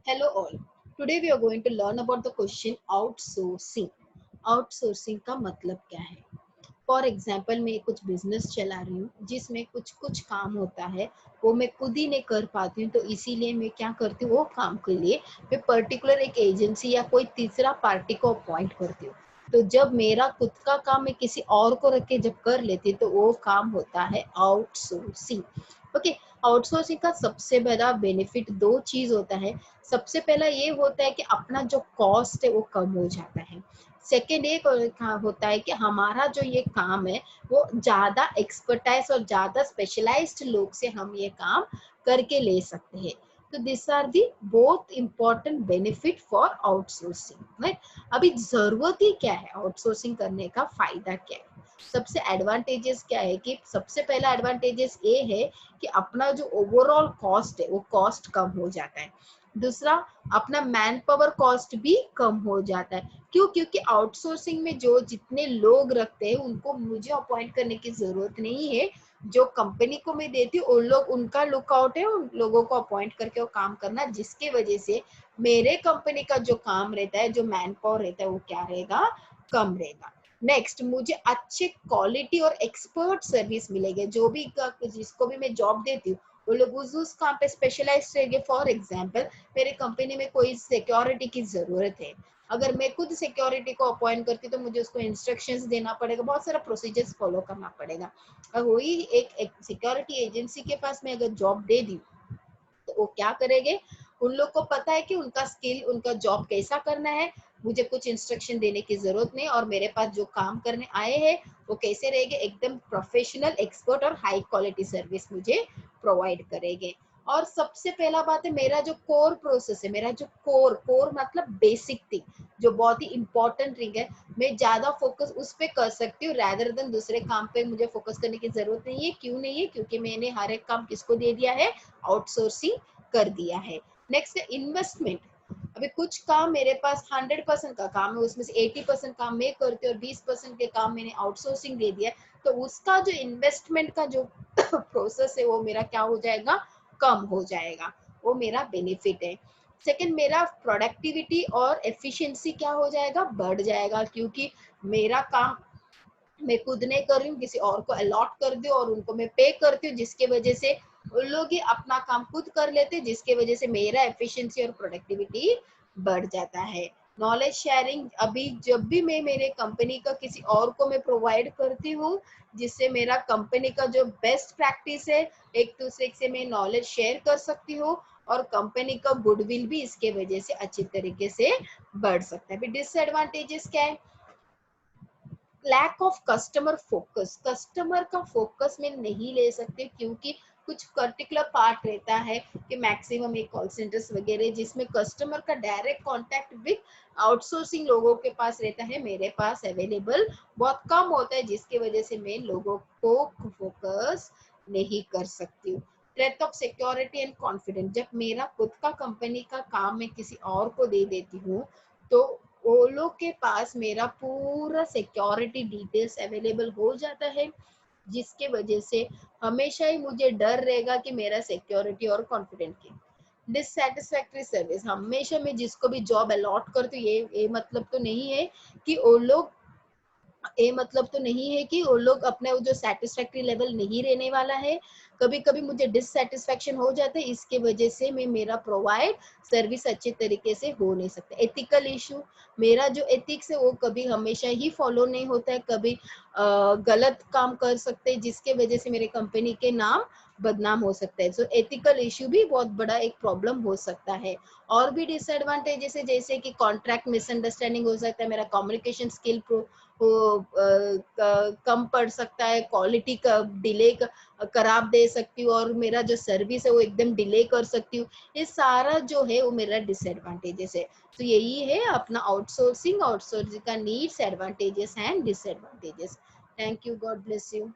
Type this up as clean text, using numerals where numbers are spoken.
Hello all. Today we are going to learn about the question outsourcing. Outsourcing का मतलब क्या है? For example मैं कुछ बिजनेस चला रही हूँ जिसमें कुछ कुछ काम होता है वो मैं खुद ही नहीं कर पाती हूँ, तो इसीलिए मैं क्या करती हूँ, वो काम के लिए मैं पर्टिकुलर एक एजेंसी या कोई तीसरा पार्टी को अपॉइंट करती हूँ। तो जब मेरा खुद का काम मैं किसी और को रख के जब कर लेती हूँ तो वो काम होता है आउटसोर्सिंग। ओके। आउटसोर्सिंग का सबसे बड़ा बेनिफिट दो चीज होता है। सबसे पहला ये होता है कि अपना जो कॉस्ट है वो कम हो जाता है। सेकेंड एक होता है कि हमारा जो ये काम है वो ज्यादा एक्सपर्टाइज और ज्यादा स्पेशलाइज्ड लोग से हम ये काम करके ले सकते हैं। तो this are the both important benefit for outsourcing, right. अभी जरूरत ही क्या है आउटसोर्सिंग करने का, फायदा क्या है? सबसे एडवांटेजेस क्या है कि सबसे पहला एडवांटेजेस ये है कि अपना जो ओवरऑल कॉस्ट है वो कॉस्ट कम हो जाता है। दूसरा, अपना मैन पावर कॉस्ट भी कम हो जाता है। क्यों? क्योंकि आउटसोर्सिंग में जो जितने लोग रखते हैं उनको मुझे अपॉइंट करने की जरूरत नहीं है। जो कंपनी को मैं देती हूँ उन लोग, उनका लुकआउट है उन लोगों को अपॉइंट करके वो काम करना, जिसके वजह से मेरे कंपनी का जो काम रहता है, जो मैन पावर रहता है, वो क्या रहेगा, कम रहेगा। नेक्स्ट, मुझे अच्छे क्वालिटी और एक्सपर्ट सर्विस मिलेगी। जो भी जिसको भी मैं जॉब देती हूँ वो लोग उस काम पे स्पेशलाइज रहेंगे। फॉर एग्जाम्पल, मेरे कंपनी में कोई सिक्योरिटी की जरूरत है, अगर मैं खुद सिक्योरिटी को अपॉइंट करती तो मुझे उसको इंस्ट्रक्शंस देना पड़ेगा, बहुत सारा प्रोसीजर्स फॉलो करना पड़ेगा। और वही एक सिक्योरिटी एजेंसी के पास मैं अगर जॉब दे दी तो वो क्या करेंगे, उन लोग को पता है कि उनका स्किल, उनका जॉब कैसा करना है, मुझे कुछ इंस्ट्रक्शन देने की जरूरत नहीं, और मेरे पास जो काम करने आए हैं वो कैसे रहेंगे, एकदम प्रोफेशनल, एक्सपर्ट और हाई क्वालिटी सर्विस मुझे प्रोवाइड करेंगे। और सबसे पहला बात है, मेरा जो कोर प्रोसेस है, मेरा जो कोर कोर मतलब बेसिक थिंग, जो बहुत ही इंपॉर्टेंट थिंग है, मैं ज्यादा फोकस उस पे कर सकती हूँ रैदर देन दूसरे काम पे मुझे फोकस करने की जरूरत नहीं है। क्यों नहीं है? क्योंकि मैंने हर एक काम किसको दे दिया है, आउटसोर्सिंग कर दिया है। नेक्स्ट है इन्वेस्टमेंट। अभी कुछ काम मेरे पास 100% का काम है, उसमें से 80% काम मैं करती हूँ और 20% के काम मैंने आउटसोर्सिंग दे दिया है, तो उसका जो इन्वेस्टमेंट का जो प्रोसेस है वो मेरा क्या हो जाएगा, कम हो जाएगा। वो मेरा बेनिफिट है। सेकंड, मेरा प्रोडक्टिविटी और एफिशिएंसी क्या हो जाएगा, बढ़ जाएगा, क्योंकि मेरा काम मैं खुद नहीं कर रही हूँ, किसी और को अलॉट कर दी और उनको मैं पे करती हूँ, जिसके वजह से उन लोग ही अपना काम खुद कर लेते हैं, जिसके वजह से मेरा एफिशिएंसी और प्रोडक्टिविटी बढ़ जाता है। नॉलेज शेयरिंग, अभी जब भी मैं मेरे कंपनी का किसी और को मैं प्रोवाइड करती हूँ, जिससे मेरा कंपनी का जो बेस्ट प्रैक्टिस है, एक दूसरे से मैं नॉलेज शेयर कर सकती हूँ, और कंपनी का गुडविल भी इसके वजह से अच्छी तरीके से बढ़ सकता है। डिसएडवांटेजेस क्या है? Lack of customer focus. Customer का फोकस में नहीं ले सकते, क्योंकि कुछ पर्टिकुलर पार्ट रहता है कि मैक्सिमम एक कॉल सेंटर्स वगैरह जिसमें कस्टमर का डायरेक्ट कांटेक्ट विद आउटसोर्सिंग लोगों के पास रहता है, मेरे पास अवेलेबल बहुत कम होता है, जिसकी वजह से मैं लोगों को फोकस नहीं कर सकती हूँ। Threat of security and confidence. जब मेरा खुद का कंपनी का काम मैं किसी और को दे देती हूँ तो वो लोग के पास मेरा पूरा सिक्योरिटी डिटेल्स अवेलेबल हो जाता है, जिसके वजह से हमेशा ही मुझे डर रहेगा कि मेरा सिक्योरिटी और कॉन्फिडेंट की। डिससेटिस्फैक्ट्री सर्विस। हमेशा मैं जिसको भी जॉब अलॉट करती हूँ, ये मतलब तो नहीं है कि वो लोग, ये मतलब तो नहीं है कि वो लोग अपने वो जो सेटिस्फैक्ट्री लेवल नहीं रहने वाला है। कभी कभी मुझे डिससेटिस्फैक्शन हो जाता है, इसके वजह से मैं मेरा प्रोवाइड सर्विस अच्छे तरीके से हो नहीं सकता। Ethical issue. मेरा जो एथिक्स है वो कभी हमेशा ही फॉलो नहीं होता है, कभी गलत काम कर सकते हैं, जिसके वजह से मेरे कंपनी के नाम बदनाम हो सकता है। सो एथिकल इशू भी बहुत बड़ा एक प्रॉब्लम हो सकता है। और भी डिसएडवांटेजेस है, जैसे कि कॉन्ट्रैक्ट मिसअंडरस्टैंडिंग हो सकता है, मेरा कम्युनिकेशन स्किल वो कम पड़ सकता है, क्वालिटी का डिले खराब दे सकती हूँ, और मेरा जो सर्विस है वो एकदम डिले कर सकती हूँ। ये सारा जो है वो मेरा डिसएडवांटेजेस है। तो यही है अपना आउटसोर्सिंग, आउटसोर्सिंग का needs, advantages and disadvantages. Thank you, God bless you.